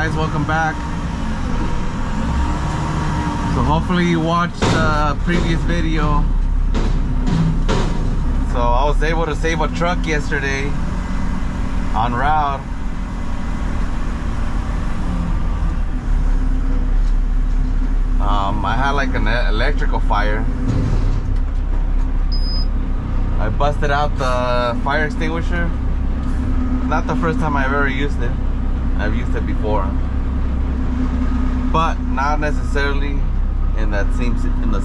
guys, welcome back. So hopefully you watched the previous video. So I was able to save a truck yesterday en route. I had like an electrical fire. I busted out the fire extinguisher. Not the first time I've ever used it. I've used it before, but not necessarily in the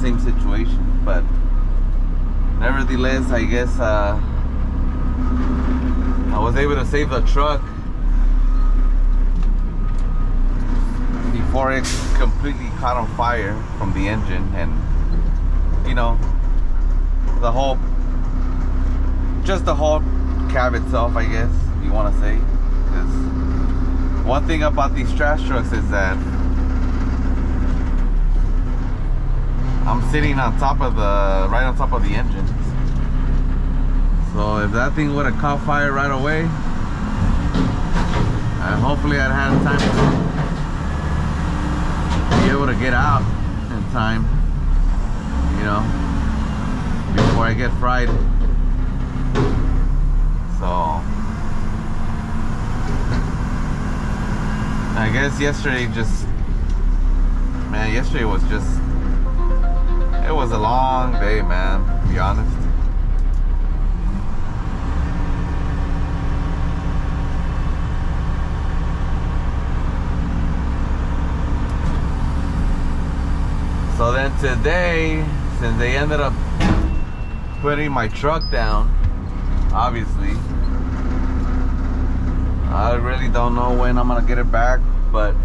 same situation. But nevertheless, I guess I was able to save the truck before it completely caught on fire from the engine, and you know, the whole cab itself, I guess you want to say. Because one thing about these trash trucks is that I'm sitting on top of right on top of the engine. So if that thing would have caught fire right away, hopefully I'd had time to be able to get out in time, you know, before I get fried. So I guess yesterday it was a long day, man, to be honest. So then today, since they ended up putting my truck down, obviously, I really don't know when I'm gonna get it back, but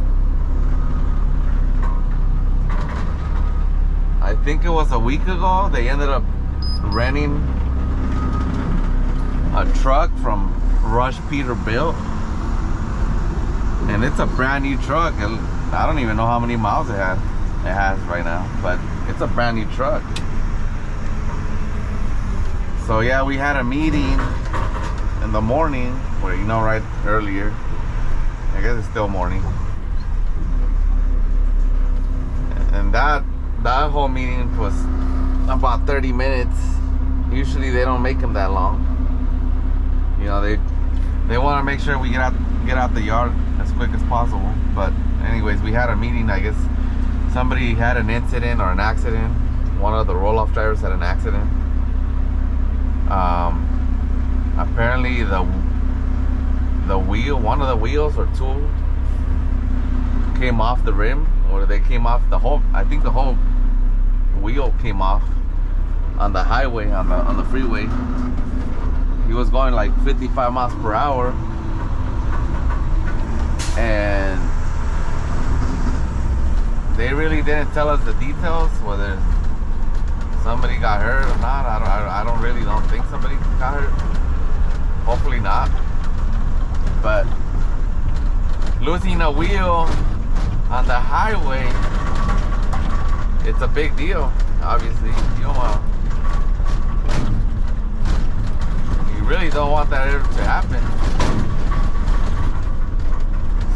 I think it was a week ago they ended up renting a truck from Rush Peterbilt, and it's a brand new truck. I don't even know how many miles it has right now, but it's a brand new truck. So yeah, we had a meeting in the morning, where, you know, right earlier, I guess it's still morning, and that whole meeting was about 30 minutes. Usually they don't make them that long. You know, they want to make sure we get out the yard as quick as possible. But anyways, we had a meeting. I guess somebody had an incident or an accident. One of the roll-off drivers had an accident. Apparently one of the wheels or two came off the rim, or they came off I think the whole wheel came off on the highway, on the freeway. He was going like 55 miles per hour, and they really didn't tell us the details, whether somebody got hurt or not. I don't think somebody got hurt. Hopefully not. But losing a wheel on the highway, it's a big deal. Obviously, you really don't want that ever to happen.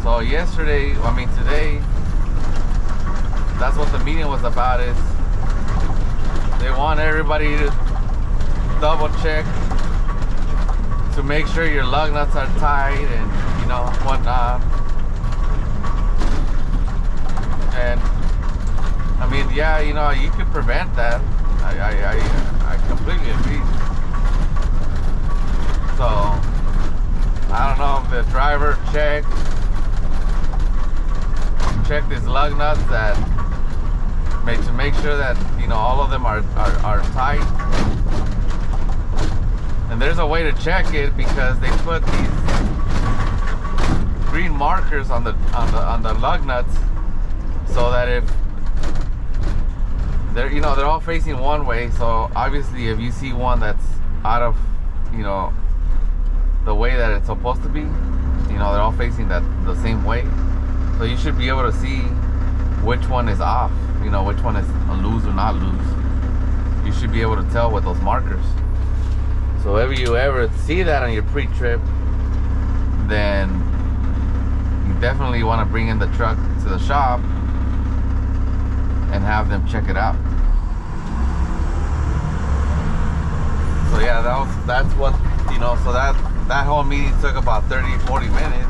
So today, that's what the meeting was about. Is they want everybody to double check to make sure your lug nuts are tight and, you know, whatnot. And I mean, yeah, you know, you could prevent that. I completely agree. So I don't know if the driver checked his lug nuts to make sure that, you know, all of them are tight. And there's a way to check it, because they put these green markers on the lug nuts, so that if they're all facing one way. So obviously, if you see one that's out of, you know, the way that it's supposed to be, you know, they're all facing the same way. So you should be able to see which one is off, you know, which one is loose or not loose. You should be able to tell with those markers. So if you ever see that on your pre-trip, then definitely want to bring in the truck to the shop and have them check it out. So yeah, that's what, you know, so that whole meeting took about 30-40 minutes.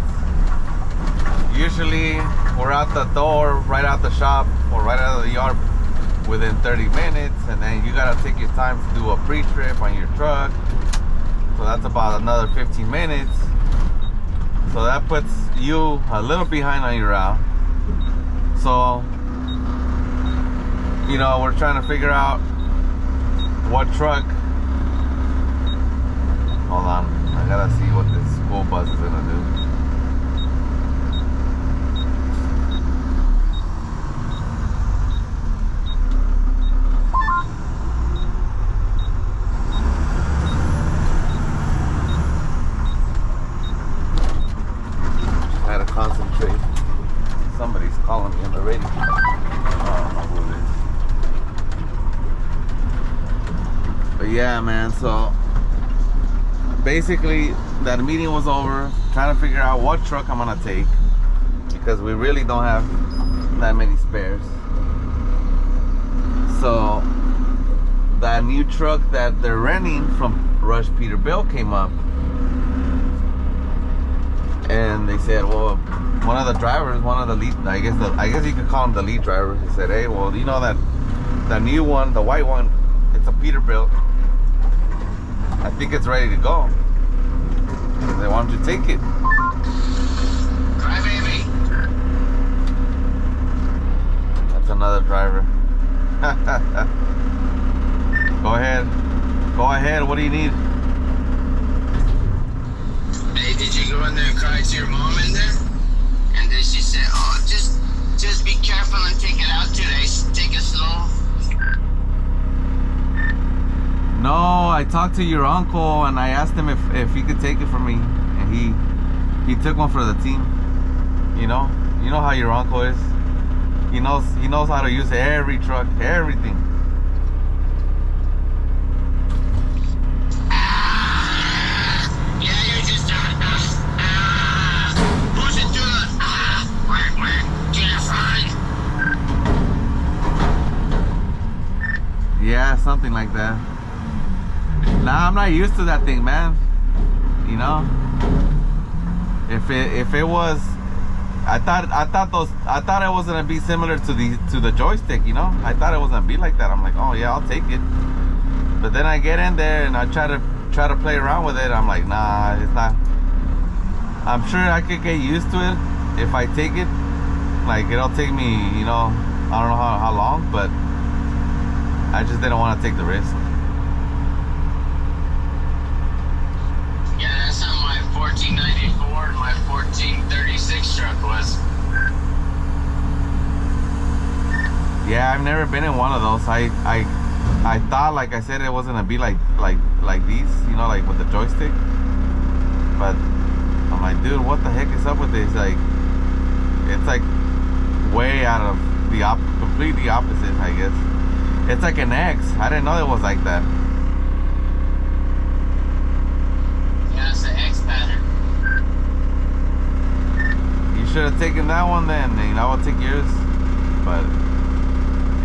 Usually we're out the door, right out the shop or right out of the yard within 30 minutes, and then you gotta take your time to do a pre-trip on your truck. So that's about another 15 minutes. So that puts you a little behind on your route. So, you know, we're trying to figure out what truck. Hold on, I gotta see what this school bus is gonna do. Concentrate. Somebody's calling me on the radio. I don't know who it is. But yeah, man, so basically that meeting was over, trying to figure out what truck I'm gonna take, because we really don't have that many spares. So that new truck that they're renting from Rush Peterbilt came up. And they said, well, one of the drivers, one of the lead, I guess you could call him the lead driver. He said, hey, well, you know that the new one, the white one, it's a Peterbilt. I think it's ready to go. I said, why don't you take it? Cry baby. That's another driver. Go ahead. Go ahead. What do you need? Hey, did you go in there and cry to your mom in there? And then she said, oh, just be careful and take it out today. Take it slow. No, I talked to your uncle and I asked him if he could take it for me, and he took one for the team. You know how your uncle is. He knows how to use every truck, everything. Yeah, something like that. Nah, I'm not used to that thing, man. You know, if it was, I thought it was gonna be similar to the joystick. You know, I thought it was gonna be like that. I'm like, oh yeah, I'll take it. But then I get in there and I try to play around with it. I'm like, nah, it's not. I'm sure I could get used to it if I take it. Like, it'll take me, you know, I don't know how long, but I just didn't want to take the risk. Yeah, that's how my 1494 and my 1436 truck was. Yeah, I've never been in one of those. I thought, like I said, it wasn't gonna be like these, you know, like with the joystick. But I'm like, dude, what the heck is up with this? Like, it's like way out of the completely opposite, I guess. It's like an X. I didn't know it was like that. Yeah, it's an X pattern. You should have taken that one then. You know, I'll take yours. But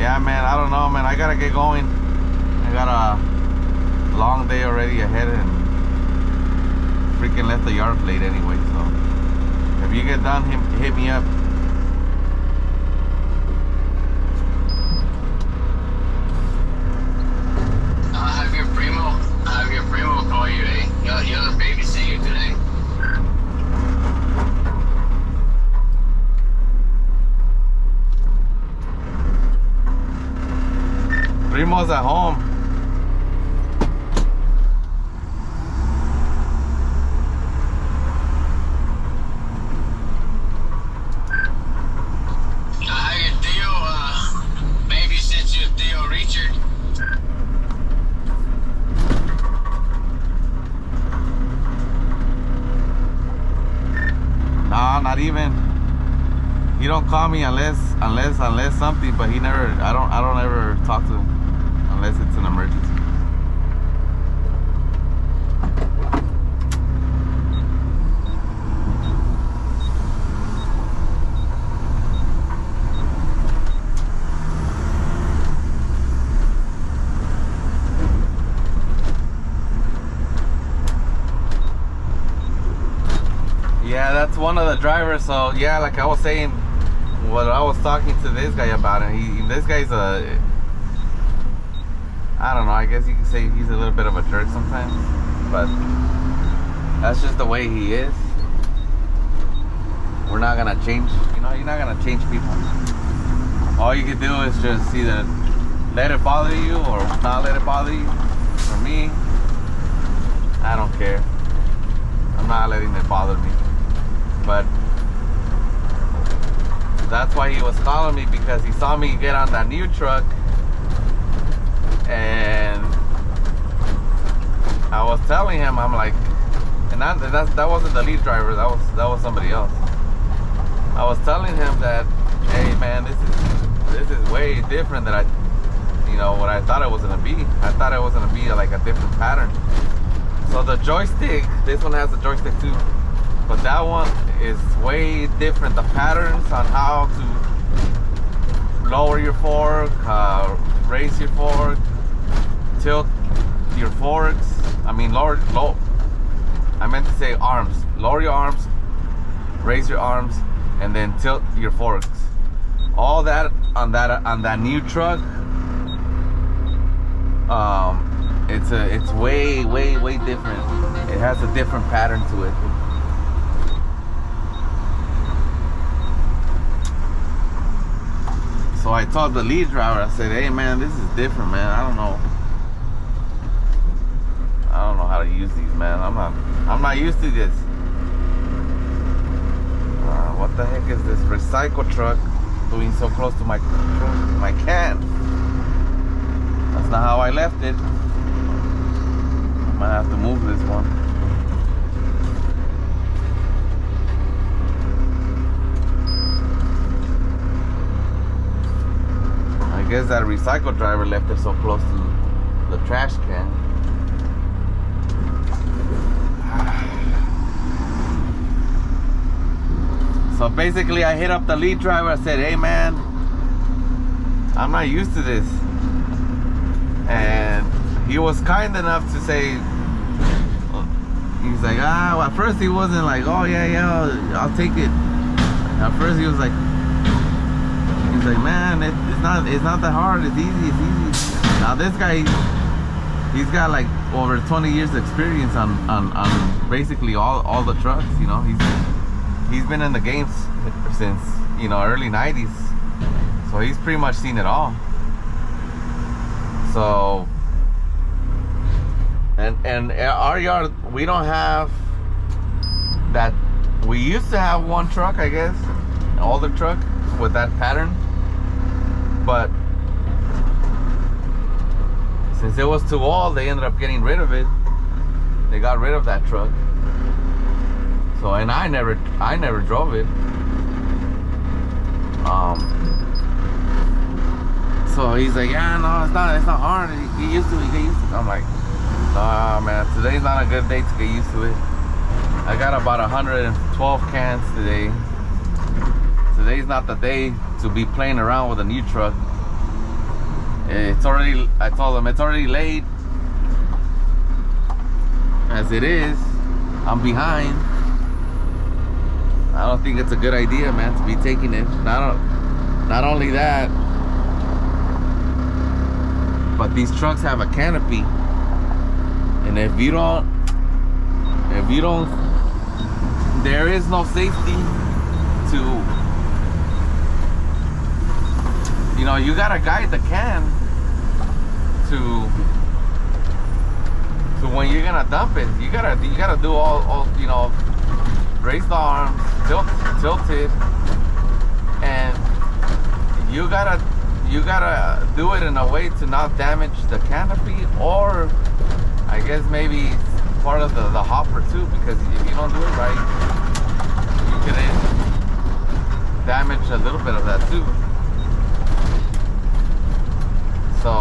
yeah, man, I don't know, man. I gotta get going. I got a long day already ahead and freaking left the yard late anyway. So if you get done, hit me up. I'll have your primo call you, eh? He'll babysit you today. Primo's at home. Not even. He don't call me unless something, but he never. I don't ever talk to him unless it's an emergency. one of the drivers. So yeah, like I was saying, what I was talking to this guy about, and this guy's a, I don't know, I guess you can say he's a little bit of a jerk sometimes, but that's just the way he is. We're not gonna change, you know, you're not gonna change people. All you can do is just either let it bother you or not let it bother you. For me, I don't care. I'm not letting it bother me. But that's why he was calling me, because he saw me get on that new truck, and I was telling him, I'm like, and that wasn't the lead driver, that was somebody else. I was telling him that, hey man, this is way different than what I thought it was gonna be. I thought it was gonna be like a different pattern. So the joystick, this one has a joystick too, but that one is way different. The patterns on how to lower your fork, raise your fork, tilt your forks. I mean, I meant to say arms. Lower your arms, raise your arms, and then tilt your forks. All that on that new truck. It's way different. It has a different pattern to it. So I told the lead driver, I said, hey man, this is different, man. I don't know how to use these, man. I'm not used to this. What the heck is this recycle truck doing so close to my can? That's not how I left it. I might have to move this one. I guess that recycle driver left it so close to the trash can. So basically I hit up the lead driver. I said, hey man, I'm not used to this. And he was kind enough to say, he's like, well, at first he wasn't like, oh yeah, I'll take it. At first he was like, man, it's not that hard, it's easy. Now this guy, he's got like over 20 years experience on basically all the trucks, you know. He's been in the game since, early 90s. So he's pretty much seen it all. So, and our yard, we don't have that. We used to have one truck, I guess, an older truck with that pattern, but since it was too old, they ended up getting rid of it. They got rid of that truck. So, and I never drove it. So he's like, yeah, no, it's not hard. Get used to it. I'm like, nah, man, today's not a good day to get used to it. I got about 112 cans today. Today's not the day to be playing around with a new truck. I told them it's already late. As it is, I'm behind. I don't think it's a good idea, man, to be taking it. Not only that, but these trucks have a canopy, and if you don't, there is no safety to, you gotta guide the can to when you're gonna dump it. You gotta do all raise the arms, tilt it, and you gotta do it in a way to not damage the canopy, or I guess maybe part of the hopper too, because if you don't do it right, you can damage a little bit of that too. So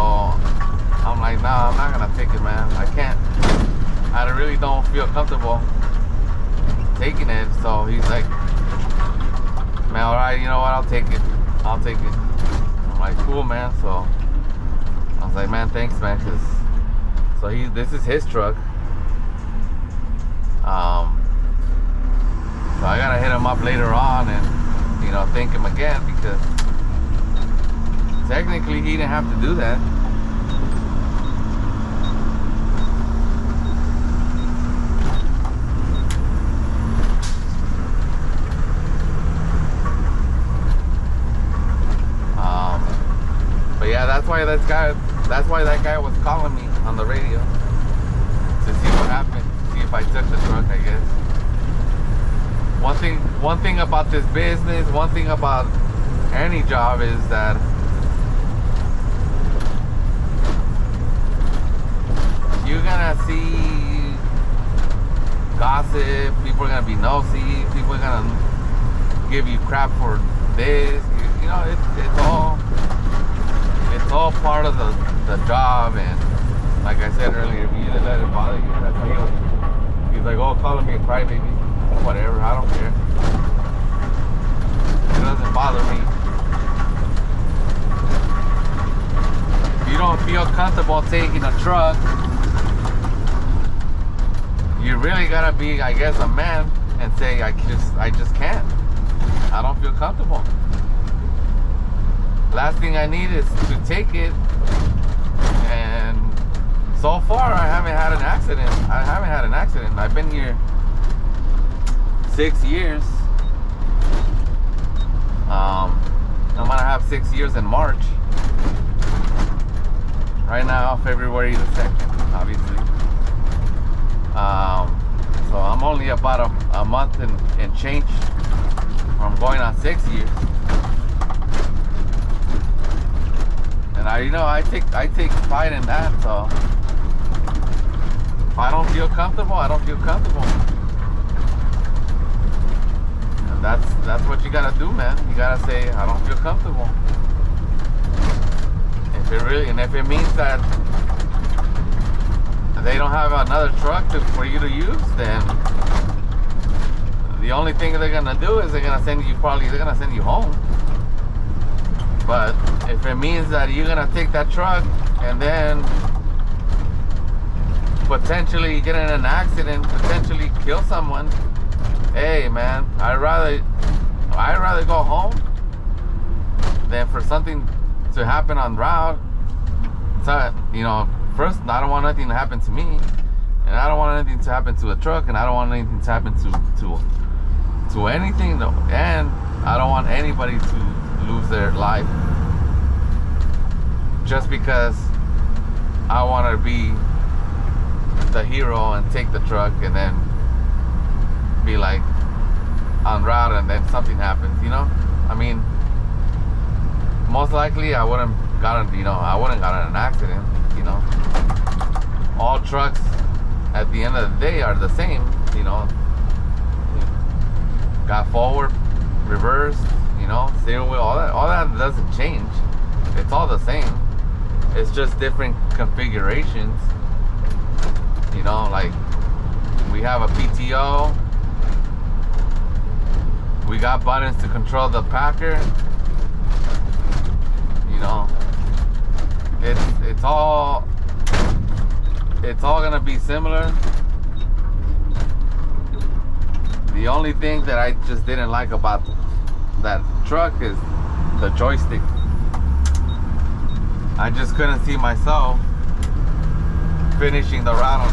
I'm like, nah, I'm not gonna take it, man. I can't. I really don't feel comfortable taking it. So he's like, man, alright, you know what, I'll take it. I'm like, cool, man. So I was like, man, thanks, man, this is his truck. So I gotta hit him up later on and, you know, thank him again, because technically he didn't have to do that. But yeah, that's why that guy was calling me on the radio to see what happened, see if I took the truck, I guess. One thing about this business, one thing about any job is that you're gonna see gossip, people are gonna be nosy, people are gonna give you crap for this, you know, it's all part of the job. And like I said earlier, if you didn't let it bother you, that's how he's like, oh, calling me a crybaby, whatever, I don't care, it doesn't bother me. If you don't feel comfortable taking a truck, you really gotta be, I guess, a man and say, I just can't, I don't feel comfortable. Last thing I need is to take it, and so far I haven't had an accident. I've been here 6 years. I'm gonna have 6 years in March. Right now, February the 2nd, obviously. So I'm only about a month and change from going on 6 years. And I take pride in that. So if I don't feel comfortable, I don't feel comfortable. And that's what you gotta do, man. You gotta say, I don't feel comfortable. If it means that they don't have another truck for you to use, then the only thing they're gonna do is they're gonna send you home. But if it means that you're gonna take that truck and then potentially get in an accident, potentially kill someone, hey man, I'd rather go home than for something to happen on route. So, you know, first, I don't want nothing to happen to me, and I don't want anything to happen to a truck, and I don't want anything to happen to anything, and I don't want anybody to lose their life just because I want to be the hero and take the truck and then be like on route and then something happens, you know? I mean, most likely I wouldn't gotten in an accident, you know? All trucks at the end of the day are the same, you know? Got forward, reverse, you know, steering wheel, all that doesn't change. It's all the same. It's just different configurations. You know, like we have a PTO. We got buttons to control the packer. You know, it's all gonna be similar. The only thing that I just didn't like about that truck is the joystick. I just couldn't see myself finishing the route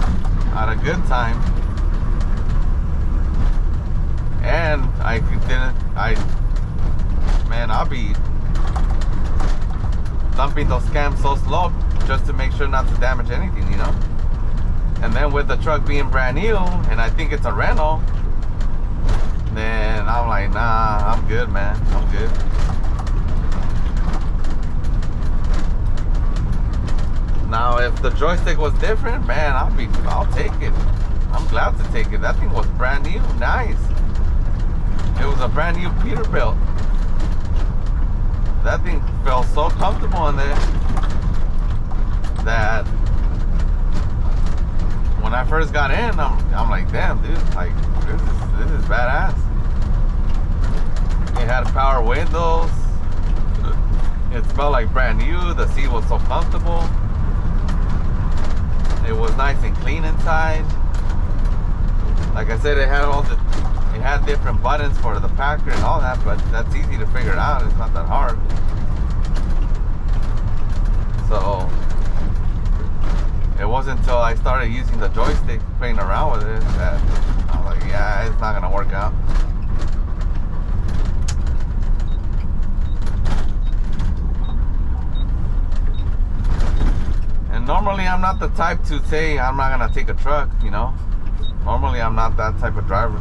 at a good time, and I'll be dumping those cams so slow just to make sure not to damage anything, you know. And then with the truck being brand new, and I think it's a rental, then I'm like, nah, I'm good, man, I'm good. Now, if the joystick was different, man, I'll take it. I'm glad to take it. That thing was brand new, nice. It was a brand new Peterbilt. That thing felt so comfortable in there that when I first got in, I'm like, damn, dude, like this is badass. It had power windows. It smelled like brand new. The seat was so comfortable. It was nice and clean inside. Like I said, it had had different buttons for the packer and all that, but that's easy to figure it out. It's not that hard. So it wasn't until I started using the joystick, playing around with it, that I was like, yeah, it's not gonna work out. And normally I'm not the type to say I'm not gonna take a truck, you know. Normally I'm not that type of driver.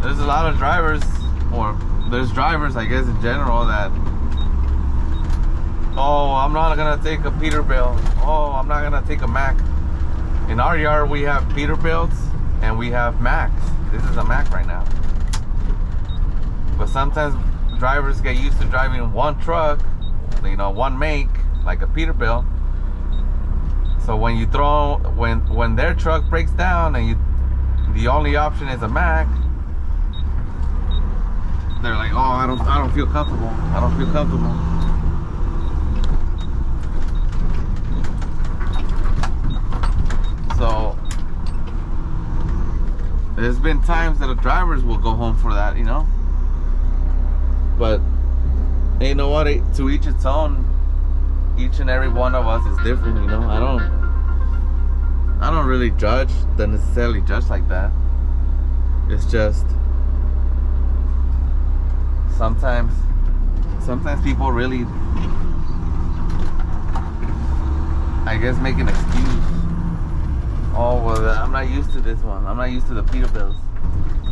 There's a lot of drivers, or there's drivers, I guess, in general, that, oh, I'm not gonna take a Peterbilt. Oh, I'm not gonna take a Mack. In our yard, we have Peterbilts and we have Macks. This is a Mack right now. But sometimes drivers get used to driving one truck, you know, one make, like a Peterbilt. So when you throw, when their truck breaks down and the only option is a Mack, they're like, oh, I don't feel comfortable. I don't feel comfortable. So there's been times that the drivers will go home for that, you know. But you know what? To each its own. Each and every one of us is different, you know. I don't really judge, don't necessarily judge like that. It's just sometimes people really, I guess, make an excuse. Oh, well, I'm not used to this one. I'm not used to the Peterbilts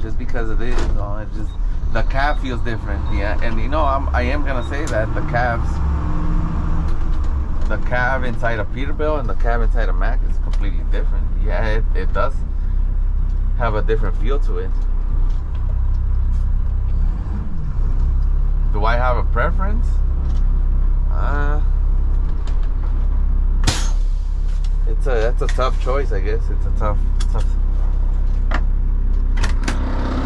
just because of this. You know, it just, the cab feels different. Yeah, and you know, I am gonna say that the cab inside a Peterbilt and the cab inside a Mack is completely different. Yeah, it does have a different feel to it. Do I have a preference? That's a tough choice, I guess. It's a tough. Let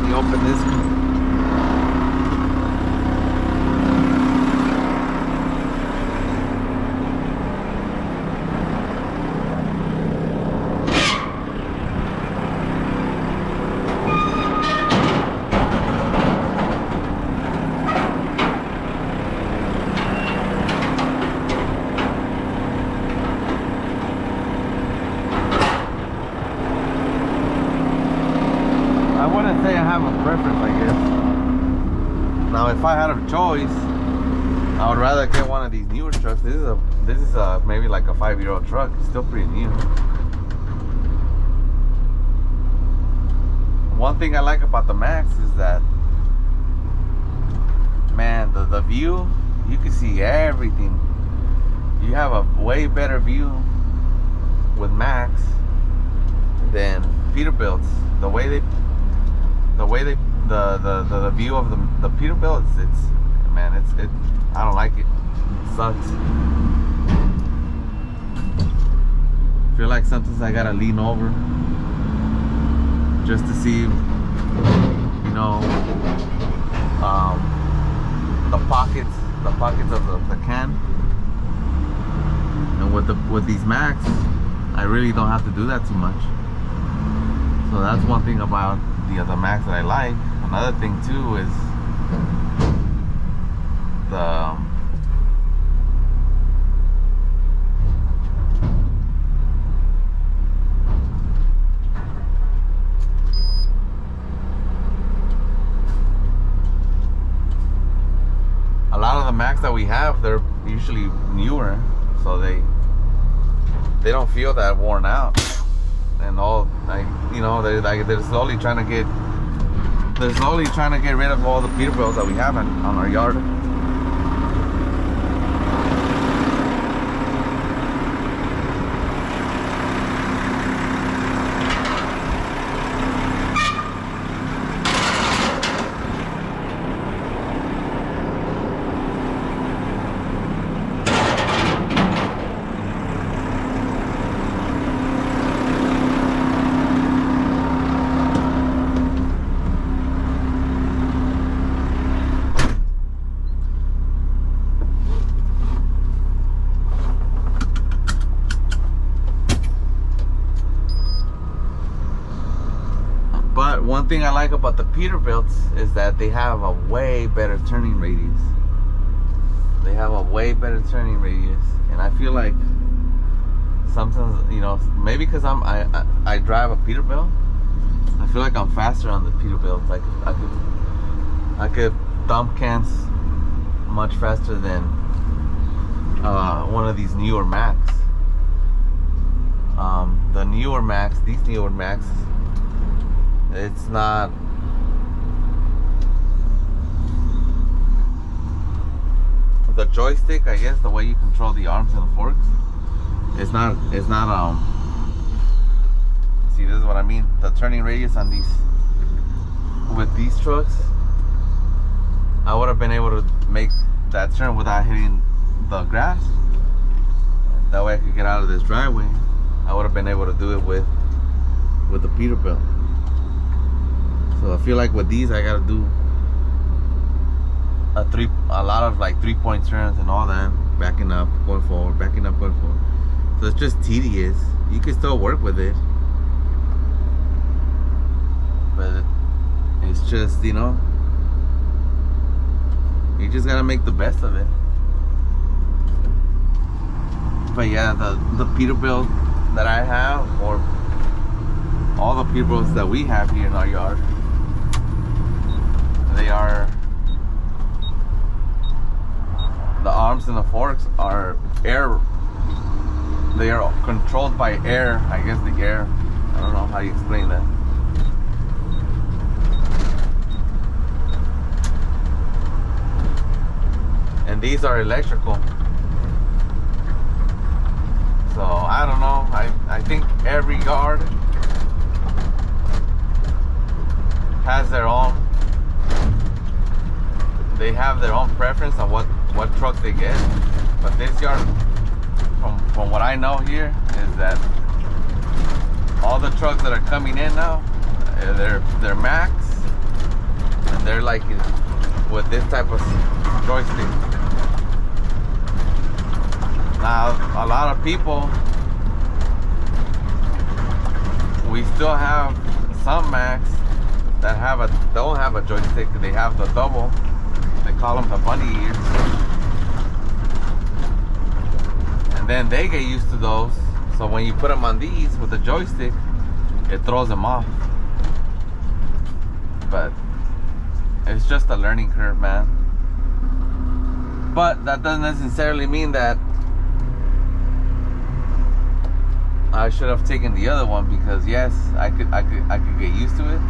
me open this. If I had a choice, I would rather get one of these newer trucks. This is maybe like a 5-year-old truck. It's still pretty new. One thing I like about the Macks is that, man, the view, you can see everything. You have a way better view with Macks than Peterbilts. The view of the Peterbilt, I don't like it. It sucks. I feel like sometimes I gotta lean over just to see, you know, the pockets of the can. And with these Macks, I really don't have to do that too much. So that's one thing about the other Macks that I like. Another thing too is a lot of the Macks that we have, they're usually newer, so they don't feel that worn out. And all, like, you know, they're slowly trying to get rid of all the Peterbilts that we have on our yard. one thing I like about the Peterbilts is that they have a way better turning radius. They have a way better turning radius, and I feel like sometimes, you know, maybe because I drive a Peterbilt, I feel like I'm faster on the Peterbilt. Like I could dump cans much faster than one of these newer Macs. The newer Macs, these newer Macs, it's not. The joystick, I guess, the way you control the arms and the forks, it's not see, this is what I mean. The turning radius on these, with these trucks, I would have been able to make that turn without hitting the grass. That way I could get out of this driveway. I would have been able to do it with the Peterbilt. So I feel like with these, I gotta do a lot of like 3-point turns and all that, backing up, going forward, backing up, going forward. So it's just tedious. You can still work with it, but it's just, you know, you just gotta make the best of it. But yeah, the Peterbilt that I have, or all the Peterbilts that we have here in our yard, they are, the arms and the forks are air. They are controlled by air. I guess the air. I don't know how you explain that. And these are electrical. So I don't know. I think every yard has their own. They have their own preference on what truck they get. But this yard, from what I know here, is that all the trucks that are coming in now, they're Max, and they're like with this type of joystick. Now, a lot of people, we still have some Macs that don't have a joystick. They have the double. They call them the bunny ears. And then they get used to those. So when you put them on these with the joystick, it throws them off. But it's just a learning curve, man. But that doesn't necessarily mean that I should have taken the other one, because yes, I could get used to it.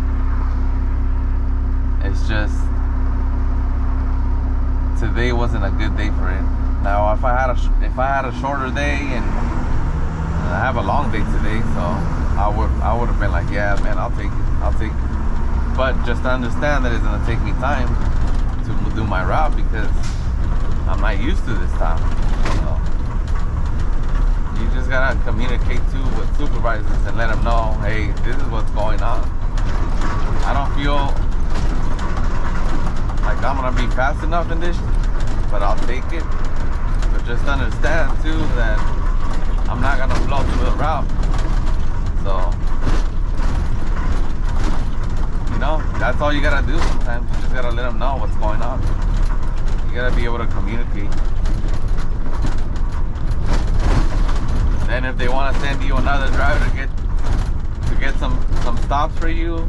It's just today wasn't a good day for it. Now, if I had a shorter day, and I have a long day today, so I would have been like, yeah, man, I'll take it. But just to understand that it's gonna take me time to do my route, because I'm not used to this time. So you just gotta communicate too with supervisors and let them know, hey, this is what's going on. I don't feel like I'm gonna be fast enough in this, but I'll take it. But just understand too that I'm not gonna blow through the route. So, you know, that's all you gotta do sometimes. You just gotta let them know what's going on. You gotta be able to communicate. And if they want to send you another driver to get some stops for you,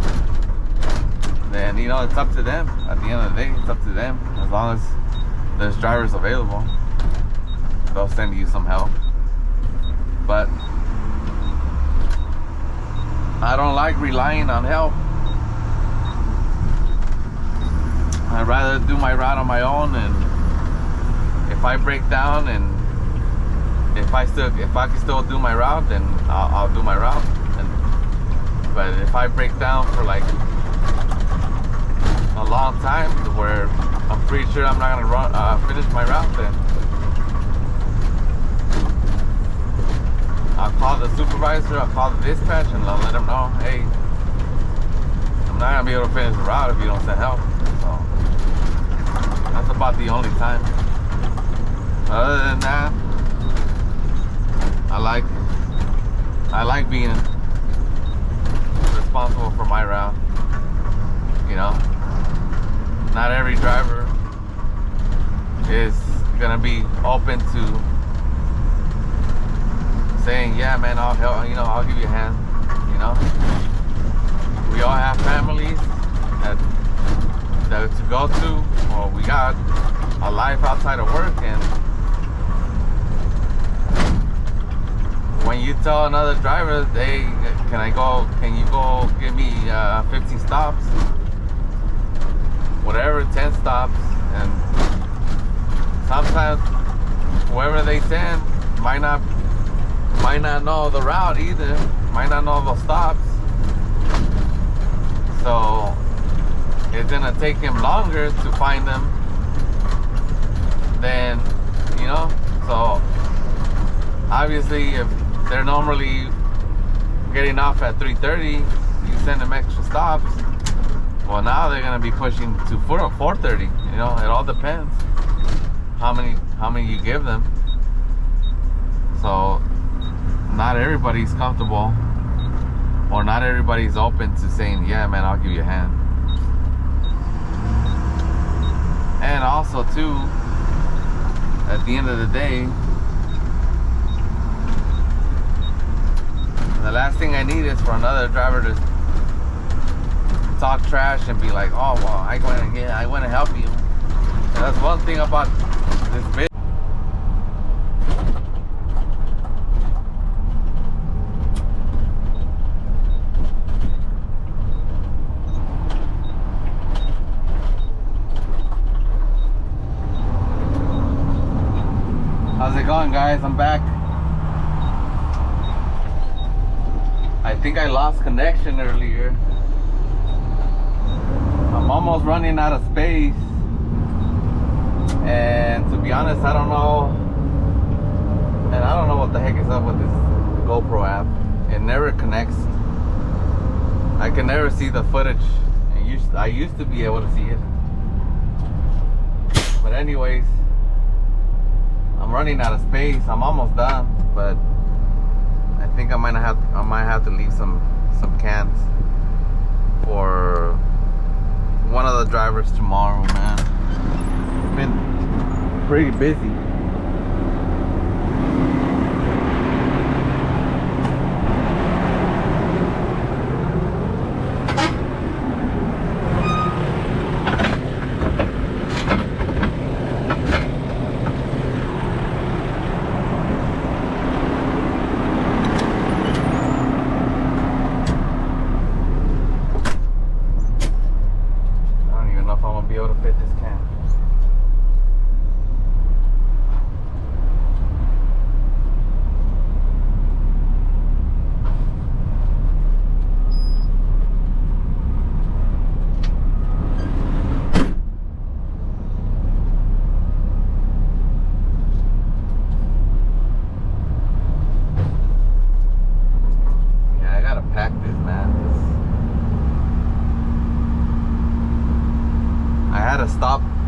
then, you know, it's up to them. At the end of the day, it's up to them. As long as there's drivers available, they'll send you some help. But I don't like relying on help. I'd rather do my route on my own, and if I break down and if I can still do my route, then I'll do my route. But if I break down for like a long time, where I'm pretty sure I'm not gonna finish my route, then I'll call the supervisor, I'll call the dispatch, and I'll let them know, hey, I'm not gonna be able to finish the route if you don't send help. So that's about the only time. Other than that, I like being responsible for my route. You know, not every driver is gonna be open to saying, yeah, man, I'll help, you know, I'll give you a hand. You know, we all have families that to go to, or we got a life outside of work, and when you tell another driver, hey, can you go give me 15 stops, whatever, 10 stops, and sometimes whoever they send might not know the route either, might not know those stops, so it's gonna take him longer to find them than, you know. So obviously, if they're normally getting off at 3:30, you send them extra stops. Well, now they're gonna be pushing to 4:30. You know, it all depends how many you give them. So not everybody's comfortable, or not everybody's open to saying, yeah, man, I'll give you a hand. And also too, at the end of the day, the last thing I need is for another driver to talk trash and be like, oh, well, I want to help you. And that's one thing about this business. How's it going, guys? I'm back. I think I lost connection earlier. I'm almost running out of space, and to be honest, I don't know what the heck is up with this GoPro app. It never connects. I can never see the footage. I used to be able to see it, but anyways, I'm running out of space. I'm almost done, but I think I might have to leave some cans for one of the drivers tomorrow, man. It's been pretty busy.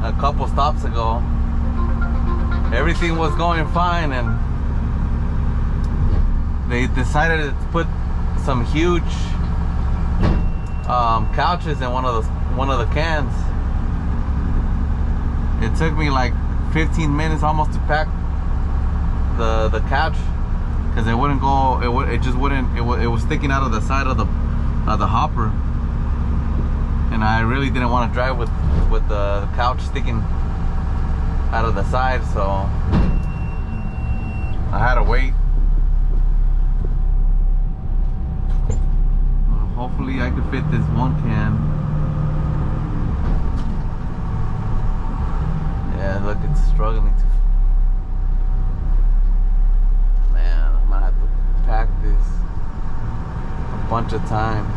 A couple stops ago, everything was going fine, and they decided to put some huge couches in one of the cans. It took me like 15 minutes almost to pack the couch, because it wouldn't go. It just wouldn't. It was sticking out of the side of the hopper, and I really didn't want to drive with the couch sticking out of the side, so I had to wait. Hopefully I could fit this one can. Yeah, look, it's struggling to. Man, I'm gonna have to pack this a bunch of times.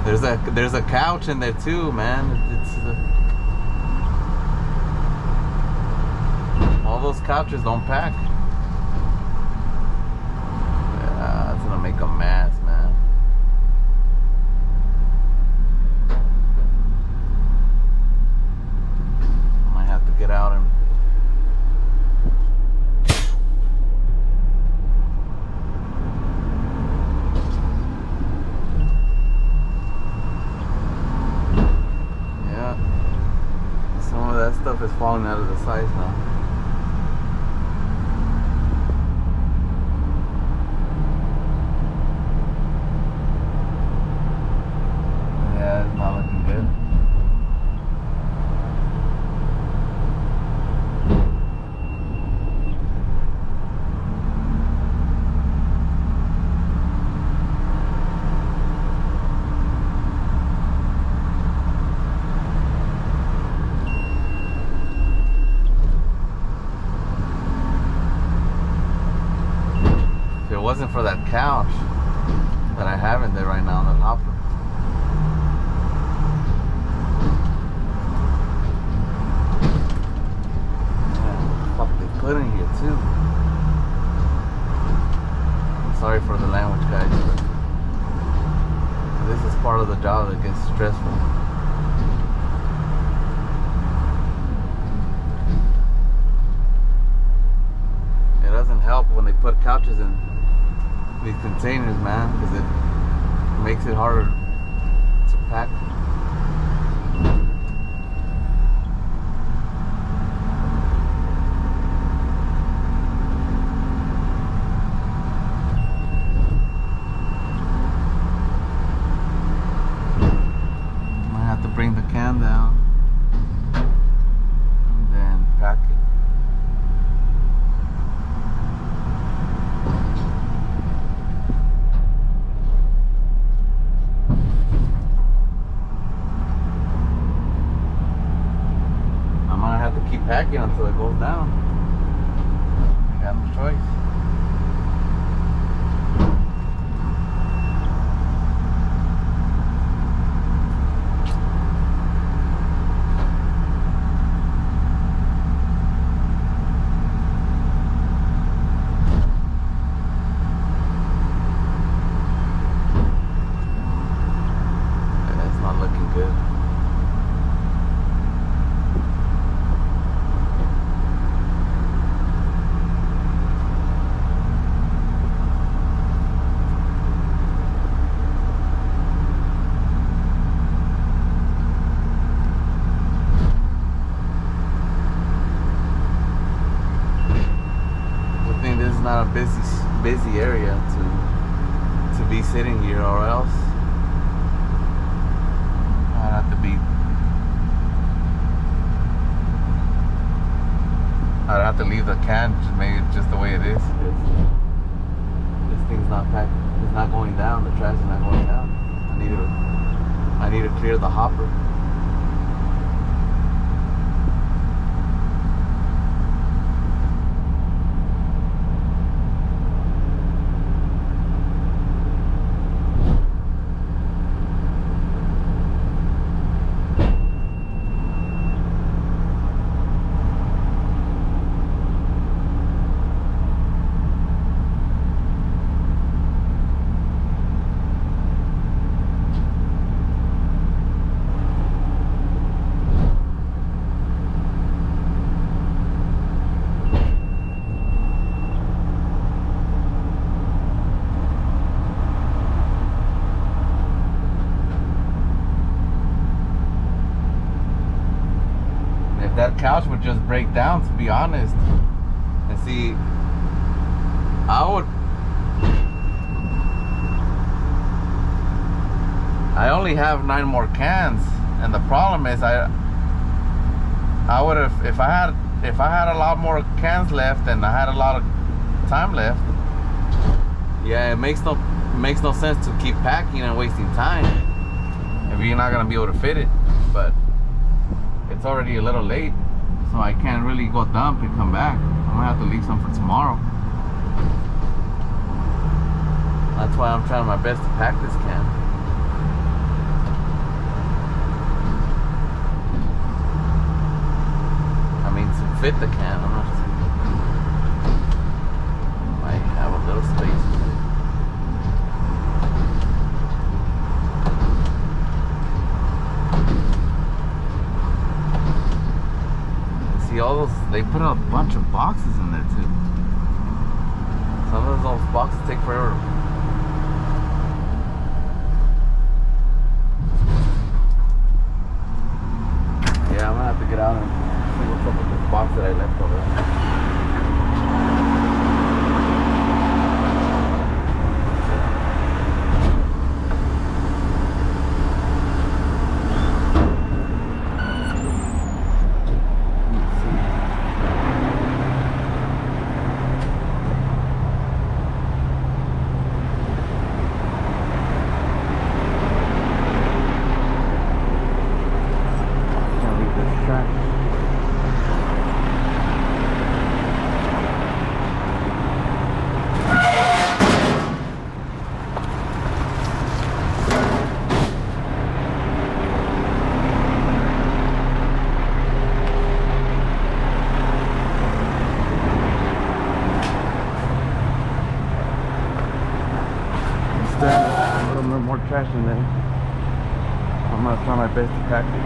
There's a couch in there too, man. All those couches don't pack. Yeah, it's gonna make a mess, man. I might have to get out and matter the size now. Yeah, it's not looking good. If it wasn't for that couch that I have in there right now on the hopper. Yeah, fuck, they put in here too. I'm sorry for the language, guys, but this is part of the job that gets stressful. It doesn't help when they put couches in these containers, man, because it makes it harder to pack. Might have to bring the can down and then pack it. Keep packing until it goes down. I got no choice. Yeah, it's not looking good. Not a busy area to be sitting here, or else I'd have to leave the can maybe just the way it is. This thing's not packed. It's not going down. The trash is not going down. I need to clear the hopper. That couch would just break down, to be honest. And see, I only have 9 more cans, and the problem is I would have, if I had a lot more cans left and I had a lot of time left, yeah, it makes no sense to keep packing and wasting time if you're not gonna be able to fit it. But it's already a little late, so I can't really go dump and come back. I'm gonna have to leave some for tomorrow. That's why I'm trying my best to pack this can. I mean, to fit the can. I'm not just, might have a little space. See, all those, they put a bunch of boxes in there too. Some of those boxes take forever. Yeah, I'm gonna have to get out and see what's up with this. box that I left over there. A little bit more trash in there. I'm gonna try my best to pack it.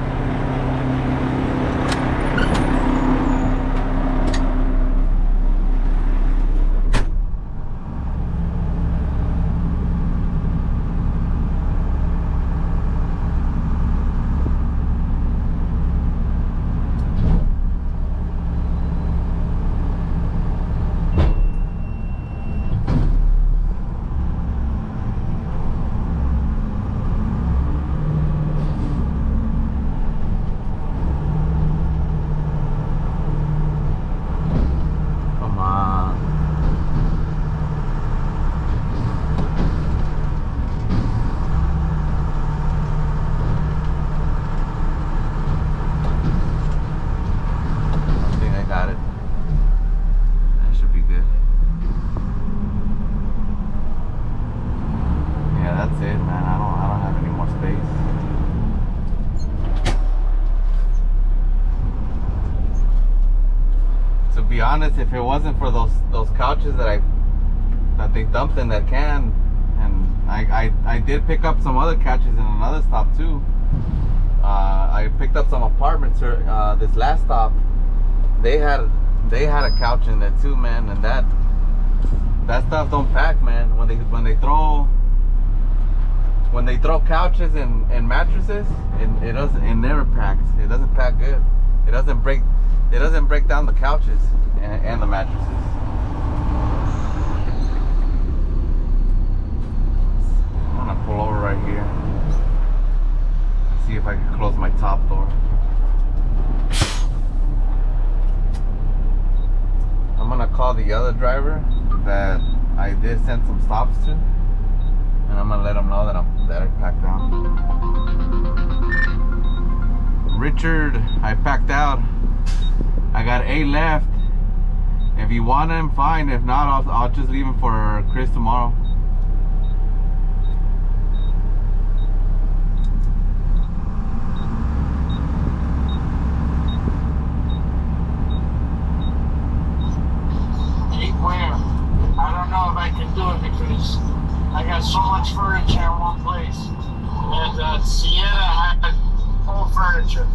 Be honest, if it wasn't for those couches that they dumped in that can, and I did pick up some other couches in another stop too. I picked up some apartments. This last stop, they had a couch in there too, man, and that stuff don't pack, man. When they throw couches and mattresses, it never packs. It doesn't pack good. It doesn't break down the couches and the mattresses. I'm gonna pull over right here. See if I can close my top door. I'm gonna call the other driver that I did send some stops to, and I'm gonna let him know that I packed out. Richard, I packed out. I got 8 left. If you want him, fine. If not, I'll just leave him for Chris tomorrow. Hey, where? I don't know if I can do it because I got so much furniture in one place. And Sienna had full furniture.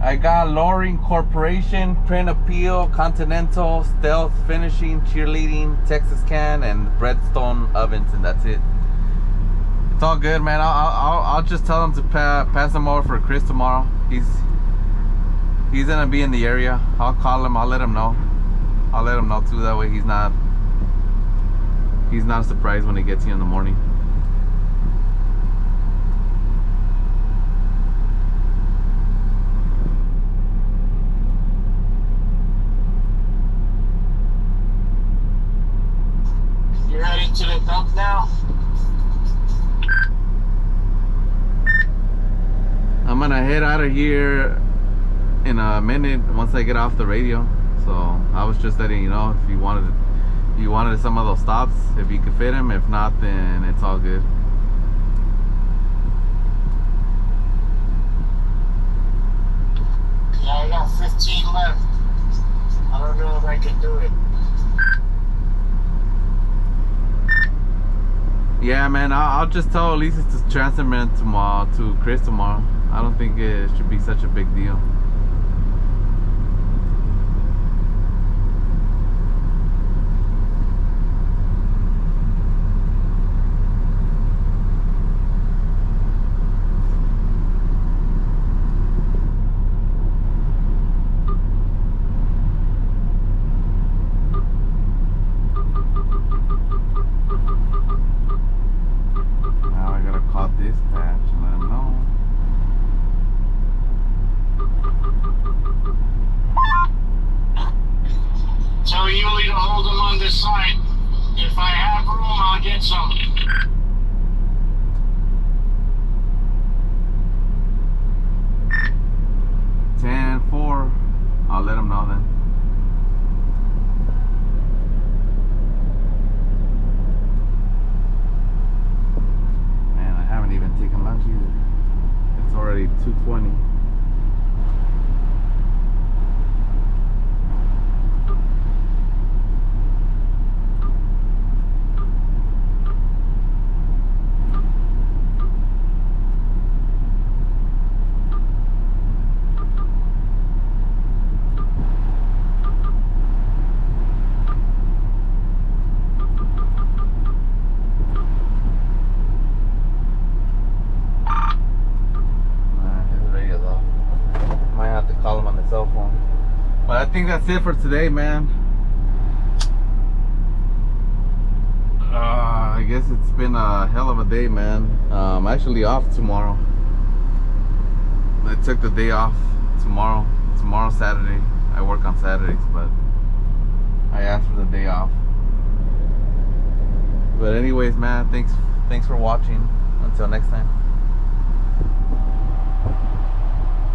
I got Loring Corporation, Print Appeal, Continental, Stealth Finishing, Cheerleading, Texas Can, and Breadstone Ovens, and that's it. It's all good, man. I'll just tell him to pass him over for Chris tomorrow. He's gonna be in the area. I'll call him. I'll let him know. I'll let him know too. That way he's not surprised when he gets here in the morning. You heading to the dump now? I'm gonna head out of here in a minute once I get off the radio. So I was just letting you know if you wanted some of those stops, if you could fit them. If not, then it's all good. Yeah, I got 15 left. I don't know if I can do it. Yeah, man, I'll just tell Lisa to transfer him tomorrow to Chris tomorrow. I don't think it should be such a big deal. outside. If I have room, I'll get some. 10-4. I'll let them know then. Man, I haven't even taken lunch either. It's already 2:20. But I think that's it for today, man. I guess it's been a hell of a day, man. I'm actually off tomorrow. I took the day off tomorrow. Tomorrow's Saturday. I work on Saturdays, but I asked for the day off. But anyways, man, thanks for watching. Until next time.